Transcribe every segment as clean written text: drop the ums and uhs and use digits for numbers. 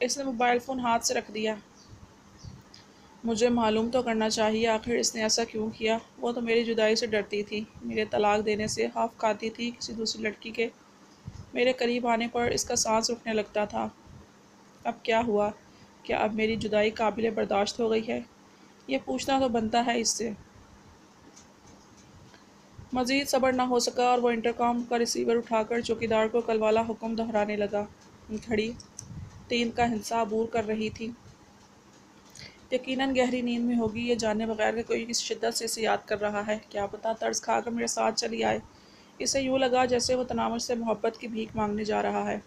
اس نے mobile phone ہاتھ سے رکھ دیا۔ مجھے معلوم تو کرنا چاہیے آخر اس نے ایسا کیوں کیا۔ وہ تو میری جدائی سے ڈرتی تھی، میرے طلاق دینے سے خوف کھاتی تھی کسی دوسری لڑکی کے میرے قریب آنے پر اس کا سانس رکنے لگتا تھا۔ اب کیا ہوا؟ کیا اب میری جدائی قابل برداشت ہو گئی ہے؟ یہ پوچھنا تو بنتا ہے اس سے۔ مزید صبر نہ ہو سکا اور وہ انٹرکام کا ریسیور اٹھا کر چوکیدار کو کل والا حکم دہرانے لگا۔ گھڑی 3 کا ہندسہ عبور کر رہی تھی۔ یقیناً گہری نیند میں ہوگی، یہ جانے بغیر کہ کوئی کسی شدت سے اسے یاد کر رہا ہے۔ کیا پتہ طرز کھا کر میرے ساتھ چلی آئے۔ اسے یوں لگا جیسے وہ تنامش سے محبت کی بھیک مانگنے جا رہا ہے۔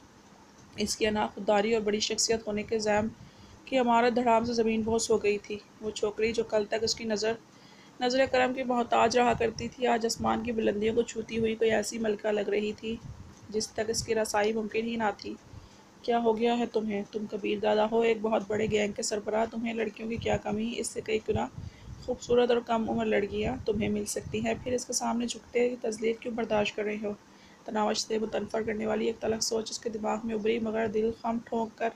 اس کی انا، خودداری اور بڑی شخصیت ہونے کے زعم کی عمارت دھڑام سے زمین بوس ہو گئی تھی۔ وہ چھوکری جو کل تک اس کی نظر کرم کی محتاج رہا کرتی تھی، آج آسمان کی بلندیوں کو چھوتی ہوئی کوئی ایسی ملکہ لگ رہی تھی جس تک اس کی رسائی ممکن ہی نہ تھی۔ کیا ہو گیا ہے تمہیں؟ تم کبیر دادا ہو، ایک بہت بڑے گینگ کے سربراہ، تمہیں لڑکیوں کی کیا کمی؟ اس سے کئی گنا خوبصورت اور کم عمر لڑکیاں تمہیں مل سکتی ہیں، پھر اس کے سامنے جھکتے تذلیل کیوں برداشت کر رہے ہو؟ تناوش سے متنفر کرنے والی ایک تلخ سوچ اس کے دماغ میں ابھری، مگر دل خم ٹھونک کر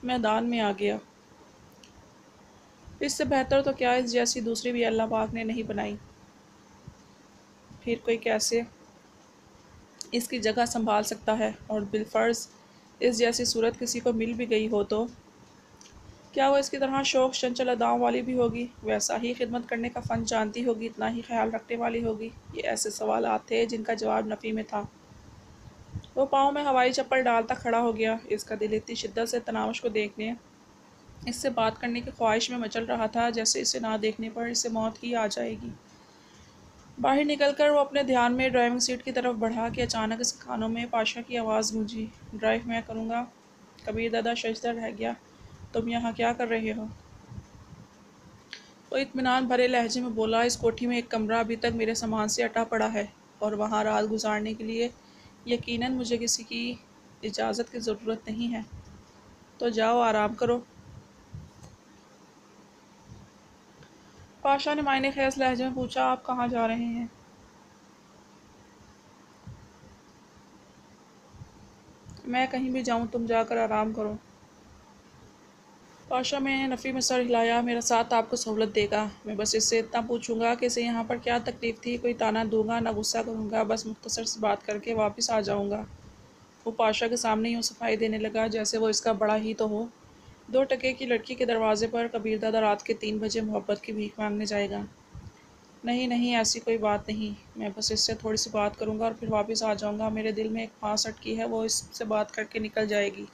میدان میں آ گیا۔ اس سے بہتر تو کیا اس جیسی دوسری بھی اللہ پاک نے نہیں بنائی؟ پھر کوئی کیسے اس کی جگہ سنبھال سکتا ہے؟ اور بالفرض اس جیسی صورت کسی کو مل بھی گئی ہو تو کیا وہ اس کی طرح شوخ چنچل اداؤں والی بھی ہوگی، ویسا ہی خدمت کرنے کا فن جانتی ہوگی، اتنا ہی خیال رکھنے والی ہوگی؟ یہ ایسے سوالات تھے جن کا جواب نفی میں تھا۔ وہ پاؤں میں ہوائی چپل ڈالتا کھڑا ہو گیا۔ اس کا دل اتنی شدت سے تناوش کو دیکھنے، اس سے بات کرنے کی خواہش میں مچل رہا تھا جیسے اسے نہ دیکھنے پر اسے موت ہی آ جائے گی۔ باہر نکل کر وہ اپنے دھیان میں ڈرائیونگ سیٹ کی طرف بڑھا کہ اچانک اس کے کانوں میں پاشا کی آواز گونجی، ڈرائیو میں کروں گا۔ کبیر دادا ششدر رہ گیا۔ تم یہاں کیا کر رہے ہو؟ وہ اطمینان بھرے لہجے میں بولا، اس کوٹھی میں ایک کمرہ ابھی تک میرے سامان سے اٹا پڑا ہے اور وہاں رات گزارنے کے لیے یقیناً مجھے کسی کی اجازت کی ضرورت نہیں ہے، تو جاؤ آرام کرو۔ پاشا نے معنی خیز لہجے میں پوچھا، آپ کہاں جا رہے ہیں؟ میں کہیں بھی جاؤں، تم جا کر آرام کرو۔ پاشا نے نفی میں سر ہلایا، میرا ساتھ آپ کو سہولت دے گا۔ میں بس اس سے اتنا پوچھوں گا کہ اسے یہاں پر کیا تکلیف تھی، کوئی طعنہ دوں گا، نہ غصہ کروں گا، بس مختصر سی بات کر کے واپس آ جاؤں گا۔ وہ پاشا کے سامنے یوں صفائی دینے لگا جیسے وہ اس کا بڑا ہی تو ہو۔ 2 ٹکے کی لڑکی کے دروازے پر کبیر دادا رات کے 3 بجے محبت کی بھیک مانگنے جائے گا؟ نہیں نہیں، ایسی کوئی بات نہیں، میں بس اس سے تھوڑی سی بات کروں گا اور پھر واپس آ جاؤں گا۔ میرے دل میں ایک پھانس اٹکی ہے، وہ اس سے بات کر کے نکل جائے گی۔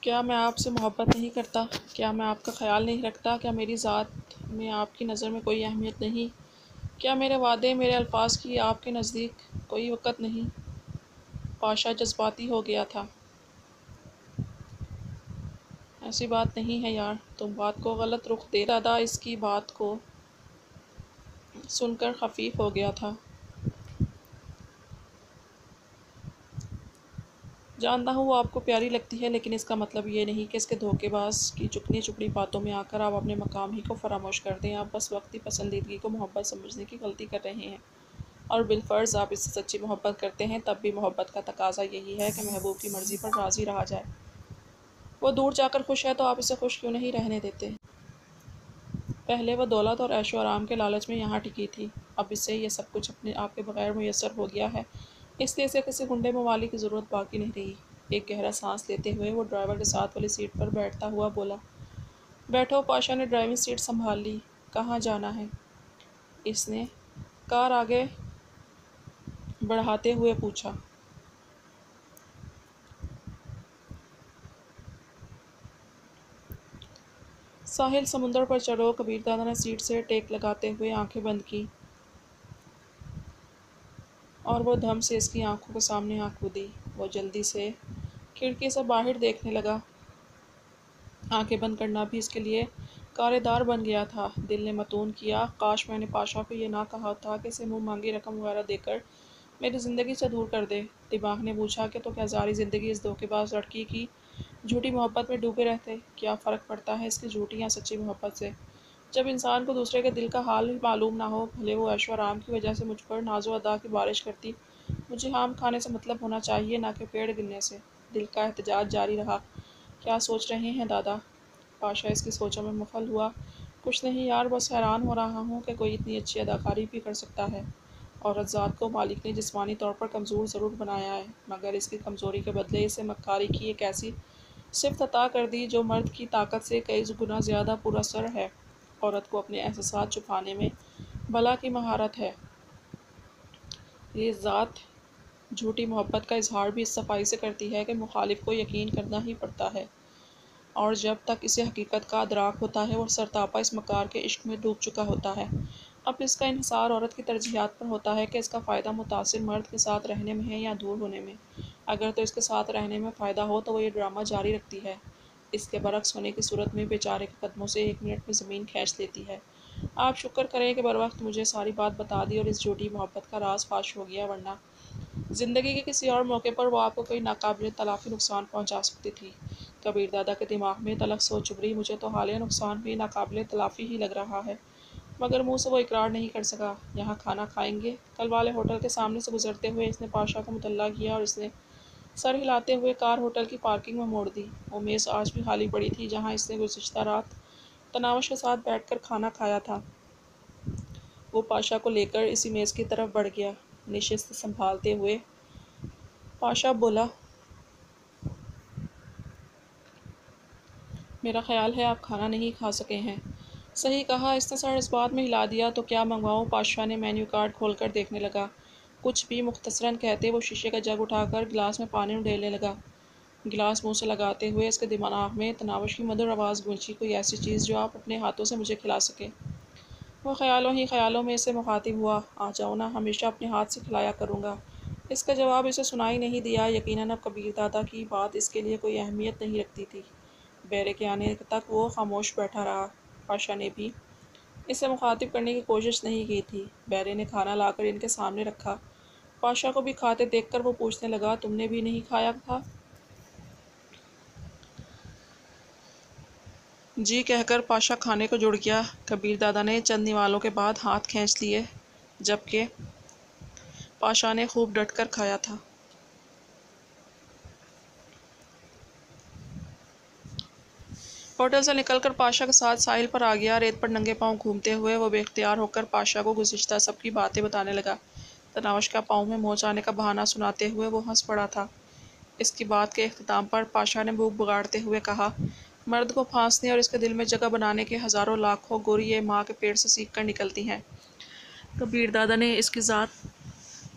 کیا میں آپ سے محبت نہیں کرتا؟ کیا میں آپ کا خیال نہیں رکھتا؟ کیا میری ذات میں آپ کی نظر میں کوئی اہمیت نہیں؟ کیا میرے وعدے، میرے الفاظ کی آپ کے نزدیک کوئی وقت نہیں؟ پاشا جذباتی ہو گیا تھا۔ ایسی بات نہیں ہے یار، تم بات کو غلط رخ دے دادا اس کی بات کو سن کر خفیف ہو گیا تھا۔ جانتا ہوں وہ آپ کو پیاری لگتی ہے، لیکن اس کا مطلب یہ نہیں کہ اس کے دھوکے باز کی چکنی چپڑی باتوں میں آ کر آپ اپنے مقام ہی کو فراموش کر دیں۔ آپ بس وقتی پسندیدگی کو محبت سمجھنے کی غلطی کر رہے ہیں، اور بالفرض آپ اس سے سچی محبت کرتے ہیں، تب بھی محبت کا تقاضا یہی ہے کہ محبوب کی مرضی پر راضی رہا جائے۔ وہ دور جا کر خوش ہے تو آپ اسے خوش کیوں نہیں رہنے دیتے؟ پہلے وہ دولت اور عیش و آرام کے لالچ میں یہاں ٹکی تھی، اب اسے یہ سب کچھ اپنے آپ کے بغیر میسر ہو گیا ہے، اس لیے اسے کسی گنڈے موالی کی ضرورت باقی نہیں رہی۔ ایک گہرا سانس لیتے ہوئے وہ ڈرائیور کے ساتھ والی سیٹ پر بیٹھتا ہوا بولا، بیٹھو۔ پاشا نے ڈرائیونگ سیٹ سنبھال لی۔ کہاں جانا ہے؟ اس نے کار آگے بڑھاتے ہوئے پوچھا۔ ساحل سمندر پر چلو۔ کبیر دادا نے سیٹ سے ٹیک لگاتے ہوئے آنکھیں بند کی اور وہ دھم سے اس کی آنکھوں کے سامنے آ کودی۔ وہ جلدی سے کھڑکی سے باہر دیکھنے لگا۔ آنکھیں بند کرنا بھی اس کے لیے کارِ دار بن گیا تھا۔ دل نے متون کیا، کاش میں نے پاشا کو یہ نہ کہا تھا کہ اسے منہ مانگی رقم وغیرہ دے کر میری زندگی سے دور کر دے۔ دماغ نے پوچھا کہ تو کیا ساری زندگی اس دھوکے باز لڑکی کی جھوٹی محبت میں ڈوبے رہتے؟ کیا فرق پڑتا ہے اس کی جھوٹی یا سچی محبت سے، جب انسان کو دوسرے کے دل کا حال ہی معلوم نہ ہو، بھلے وہ عیش و آرام کی وجہ سے مجھ پر ناز و ادا کی بارش کرتی مجھے حام کھانے سے مطلب ہونا چاہیے، نہ کہ پیڑ گرنے سے۔ دل کا احتجاج جاری رہا۔ کیا سوچ رہے ہیں دادا؟ پاشا اس کی سوچوں میں مغل ہوا۔ کچھ نہیں یار، بس حیران ہو رہا ہوں کہ کوئی اتنی اچھی اداکاری بھی کر سکتا ہے۔ عورت ذات کو مالک نے جسمانی طور پر کمزور ضرور بنایا ہے، مگر اس کی کمزوری کے بدلے اسے مکاری کی ایک ایسی صفت عطا کر دی جو مرد کی طاقت سے کئی گنا زیادہ پر اثر ہے۔ عورت کو اپنے احساسات چھپانے میں بلا کی مہارت ہے۔ یہ ذات جھوٹی محبت کا اظہار بھی اس صفائی سے کرتی ہے کہ مخالف کو یقین کرنا ہی پڑتا ہے، اور جب تک اسے حقیقت کا ادراک ہوتا ہے وہ سرتاپا اس مکار کے عشق میں ڈوب چکا ہوتا ہے۔ اب اس کا انحصار عورت کی ترجیحات پر ہوتا ہے کہ اس کا فائدہ متاثر مرد کے ساتھ رہنے میں ہے یا دور ہونے میں۔ اگر تو اس کے ساتھ رہنے میں فائدہ ہو تو وہ یہ ڈرامہ جاری رکھتی ہے، اس کے برعکس ہونے کی صورت میں بیچارے کے قدموں سے ایک منٹ میں زمین کھینچ لیتی ہے۔ آپ شکر کریں کہ بروقت مجھے ساری بات بتا دی اور اس جھوٹی محبت کا راز فاش ہو گیا، ورنہ زندگی کے کسی اور موقع پر وہ آپ کو کوئی ناقابل تلافی نقصان پہنچا سکتی تھی۔ کبیر دادا کے دماغ میں تلخ سوچ ابھری۔ مجھے تو حالیہ نقصان بھی ناقابل تلافی ہی لگ رہا ہے، مگر منہ سے وہ اقرار نہیں کر سکا۔ یہاں کھانا کھائیں گے؟ کل والے ہوٹل کے سامنے سے گزرتے ہوئے اس نے پاشا کو مطلع کیا اور اس نے سر ہلاتے ہوئے کار ہوٹل کی پارکنگ میں موڑ دی۔ وہ میز آج بھی خالی پڑی تھی جہاں اس نے گزشتہ رات تناوش کے ساتھ بیٹھ کر کھانا کھایا تھا۔ وہ پاشا کو لے کر اسی میز کی طرف بڑھ گیا۔ نشست سنبھالتے ہوئے پاشا بولا، میرا خیال ہے آپ کھانا نہیں کھا سکے ہیں۔ صحیح کہا، اس نے سر اس بات میں ہلا دیا۔ تو کیا منگواؤں؟ پاشا نے مینیو کارڈ کھول کر دیکھنے لگا۔ کچھ بھی، مختصراً کہتے وہ شیشے کا جگ اٹھا کر گلاس میں پانی ڈالنے لگا۔ گلاس منہ سے لگاتے ہوئے اس کے دماغ میں تناوش کی مدھر آواز گونجی، کوئی ایسی چیز جو آپ اپنے ہاتھوں سے مجھے کھلا سکیں۔ وہ خیالوں ہی خیالوں میں اس سے مخاطب ہوا، آ جاؤ نا، ہمیشہ اپنے ہاتھ سے کھلایا کروں گا۔ اس کا جواب اسے سنائی نہیں دیا۔ یقیناً اب کبیر دادا کی بات اس کے لیے کوئی اہمیت نہیں رکھتی تھی۔ بیرے کے آنے تک وہ خاموش بیٹھا رہا۔ پاشا نے بھی اسے مخاطب کرنے کی کوشش نہیں کی تھی۔ بیرے نے کھانا لا کر ان کے سامنے رکھا۔ پاشا کو بھی کھاتے دیکھ کر وہ پوچھنے لگا، تم نے بھی نہیں کھایا تھا؟ جی کہہ کر پاشا کھانے کو جڑ گیا۔ کبیر دادا نے چند نوالوں کے بعد ہاتھ کھینچ لیے، جبکہ پاشا نے خوب ڈٹ کر کھایا تھا۔ ہوٹل سے نکل کر پاشا کے ساتھ ساحل پر آ گیا۔ ریت پر ننگے پاؤں گھومتے ہوئے وہ بے اختیار ہو کر پاشا کو گزشتہ سب کی باتیں بتانے لگا۔ تناوش کا پاؤں میں موچ آنے کا بہانہ سناتے ہوئے وہ ہنس پڑا تھا۔ اس کی بات کے اختتام پر پاشا نے بھوک بگاڑتے ہوئے کہا، مرد کو پھانسنے اور اس کے دل میں جگہ بنانے کے ہزاروں لاکھوں گوریے ماں کے پیٹ سے سیکھ کر نکلتی ہیں۔ کبیر دادا نے اس کی ذات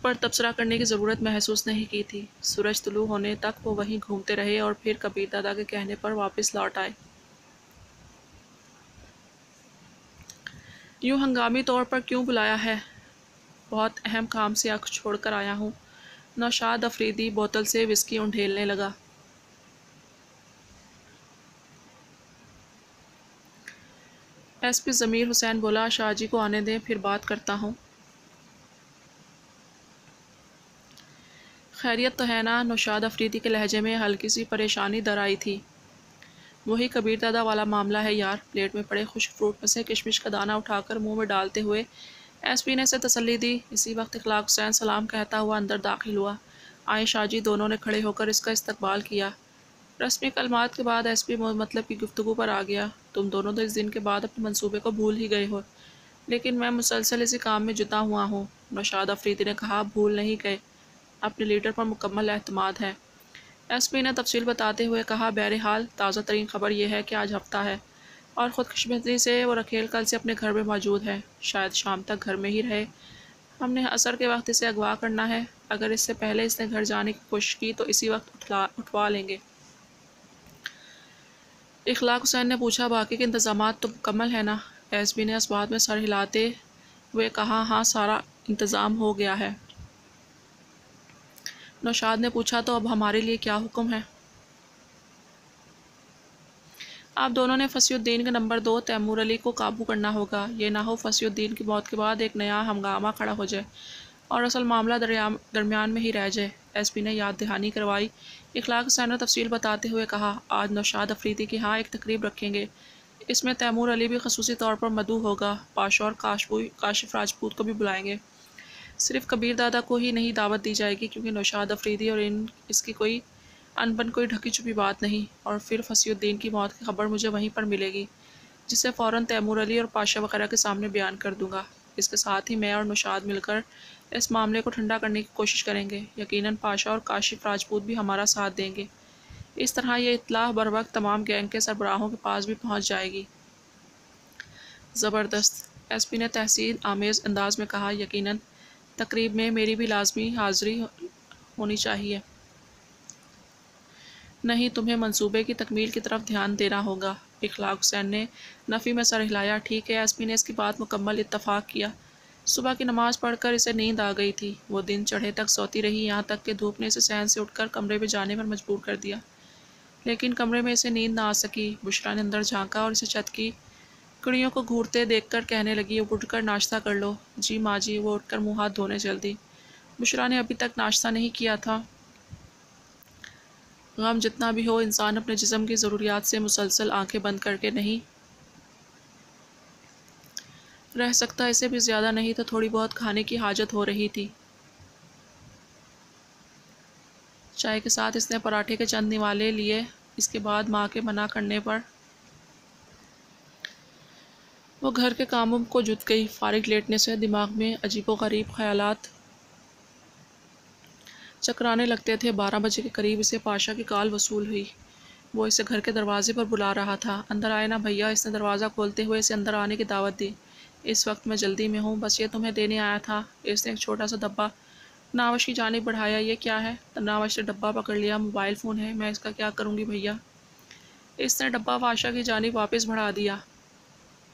پر تبصرہ کرنے کی ضرورت محسوس نہیں کی تھی۔ سورج طلوع ہونے تک وہ وہیں گھومتے رہے اور پھر کبیر دادا کے کہنے پر واپس لوٹ آئے۔ یوں ہنگامی طور پر کیوں بلایا ہے؟ بہت اہم کام سے آنکھ چھوڑ کر آیا ہوں۔ نوشاد افریدی بوتل سے وسکی انڈھیلنے لگا۔ ایس پی ضمیر حسین بولا، شاہ جی کو آنے دیں، پھر بات کرتا ہوں۔ خیریت تو ہے نا؟ نوشاد افریدی کے لہجے میں ہلکی سی پریشانی در آئی تھی۔ وہی کبیر دادا والا معاملہ ہے یار۔ پلیٹ میں پڑے خشک فروٹ میں سے کشمش کا دانہ اٹھا کر منہ میں ڈالتے ہوئے ایس پی نے اسے تسلی دی۔ اسی وقت اخلاق حسین سلام کہتا ہوا اندر داخل ہوا۔ آئیں شاہ جی۔ دونوں نے کھڑے ہو کر اس کا استقبال کیا۔ رسمی کلمات کے بعد ایس پی مطلب کی گفتگو پر آ گیا، تم دونوں تو اس دن کے بعد اپنے منصوبے کو بھول ہی گئے ہو، لیکن میں مسلسل اسی کام میں جتا ہوا ہوں۔ نوشاد افریدی نے کہا، بھول نہیں گئے، اپنے لیڈر پر مکمل اعتماد ہے۔ ایس پی نے تفصیل بتاتے ہوئے کہا، بہرحال تازہ ترین خبر یہ ہے کہ آج ہفتہ ہے اور خود قسمتی سے وہ رکھیل کل سے اپنے گھر میں موجود ہے، شاید شام تک گھر میں ہی رہے۔ ہم نے عصر کے وقت اسے اغوا کرنا ہے۔ اگر اس سے پہلے اس نے گھر جانے کی کوشش کی تو اسی وقت اٹھوا لیں گے۔ اخلاق حسین نے پوچھا، باقی کے انتظامات تو مکمل ہیں نا؟ ایس پی نے اس بات میں سر ہلاتے ہوئے کہا، ہاں سارا انتظام ہو گیا ہے۔ نوشاد نے پوچھا، تو اب ہمارے لیے کیا حکم ہے؟ آپ دونوں نے فصیح الدین کے نمبر 2 تیمور علی کو قابو کرنا ہوگا۔ یہ نہ ہو فصیح الدین کی موت کے بعد ایک نیا ہنگامہ کھڑا ہو جائے اور اصل معاملہ درمیان میں ہی رہ جائے۔ ایس پی نے یاد دہانی کروائی۔ اخلاق حسین نے تفصیل بتاتے ہوئے کہا، آج نوشاد افریدی کے ہاں ایک تقریب رکھیں گے، اس میں تیمور علی بھی خصوصی طور پر مدعو ہوگا، پاشا اور کاشف راجپوت کو بھی بلائیں گے۔ صرف کبیر دادا کو ہی نہیں دعوت دی جائے گی، کیونکہ نوشاد افریدی اور اس کی کوئی انبن کوئی ڈھکی چھپی بات نہیں، اور پھر فصیح الدین کی موت کی خبر مجھے وہیں پر ملے گی، جسے فوراً تیمور علی اور پاشا وغیرہ کے سامنے بیان کر دوں گا۔ اس کے ساتھ ہی میں اور نوشاد مل کر اس معاملے کو ٹھنڈا کرنے کی کوشش کریں گے۔ یقیناً پاشا اور کاشف راجپوت بھی ہمارا ساتھ دیں گے۔ اس طرح یہ اطلاع بروقت تمام گینگ کے سربراہوں کے پاس بھی پہنچ جائے گی۔ زبردست، ایس پی نے تحسین آمیز انداز میں کہا۔ یقیناً تقریب میں میری بھی لازمی حاضری ہونی چاہیے۔ نہیں، تمہیں منصوبے کی تکمیل کی طرف دھیان دینا ہوگا۔ اخلاق حسین نے نفی میں سر ہلایا۔ ٹھیک ہے، ایس پی نے اس کی بات مکمل اتفاق کیا۔ صبح کی نماز پڑھ کر اسے نیند آ گئی تھی۔ وہ دن چڑھے تک سوتی رہی، یہاں تک کہ دھوپ نے اسے صحن سے اٹھ کر کمرے میں جانے پر مجبور کر دیا، لیکن کمرے میں اسے نیند نہ آ سکی۔ بشریٰ نے اندر جھانکا اور اسے چھت کی کڑیوں کو گھورتے دیکھ کر کہنے لگی، اب اٹھ کر ناشتہ کر لو۔ جی ماں جی۔ وہ اٹھ کر منہ ہاتھ دھونے چل دی۔ بشریٰ نے ابھی تک ناشتہ نہیں کیا تھا۔ غم جتنا بھی ہو، انسان اپنے جسم کی ضروریات سے مسلسل آنکھیں بند کر کے نہیں رہ سکتا۔ اسے بھی زیادہ نہیں تو تھوڑی بہت کھانے کی حاجت ہو رہی تھی۔ چائے کے ساتھ اس نے پراٹھے کے چند نوالے لیے۔ اس کے بعد ماں کے منع کرنے پر وہ گھر کے کاموں کو جت گئی۔ فارغ لیٹنے سے دماغ میں عجیب و غریب خیالات چکرانے لگتے تھے۔ 12 بجے کے قریب اسے پاشا کی کال وصول ہوئی۔ وہ اسے گھر کے دروازے پر بلا رہا تھا۔ اندر آئے نا بھیا۔ اس نے دروازہ کھولتے ہوئے اسے اندر آنے کی دعوت دی۔ اس وقت میں جلدی میں ہوں، بس یہ تمہیں دینے آیا تھا۔ اس نے ایک چھوٹا سا ڈبہ ناوش کی جانب بڑھایا۔ یہ کیا ہے؟ ناوش نے ڈبہ پکڑ لیا۔ موبائل فون ہے، میں اس کا کیا کروں گی بھیا؟ اس نے ڈبہ پاشا کی جانب واپس بڑھا دیا۔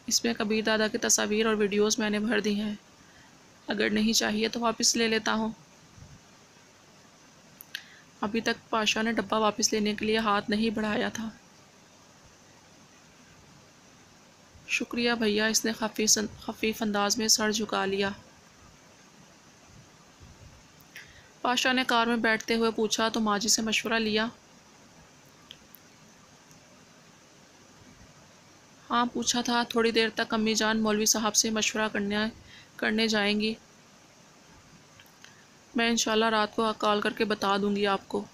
اس میں کبیر دادا کی تصاویر اور ویڈیوز میں نے بھر دی ہیں۔ اگر نہیں چاہیے تو واپس لے لیتا ہوں۔ ابھی تک پاشا نے ڈبہ واپس لینے کے لیے ہاتھ نہیں بڑھایا تھا۔ شکریہ بھیا۔ اس نے خفیف انداز میں سر جھکا لیا۔ پاشا نے کار میں بیٹھتے ہوئے پوچھا، تو ماجی سے مشورہ لیا؟ ہاں پوچھا تھا۔ تھوڑی دیر تک امی جان مولوی صاحب سے مشورہ کرنے جائیں گی۔ میں انشاءاللہ رات کو کال کر کے بتا دوں گی آپ کو۔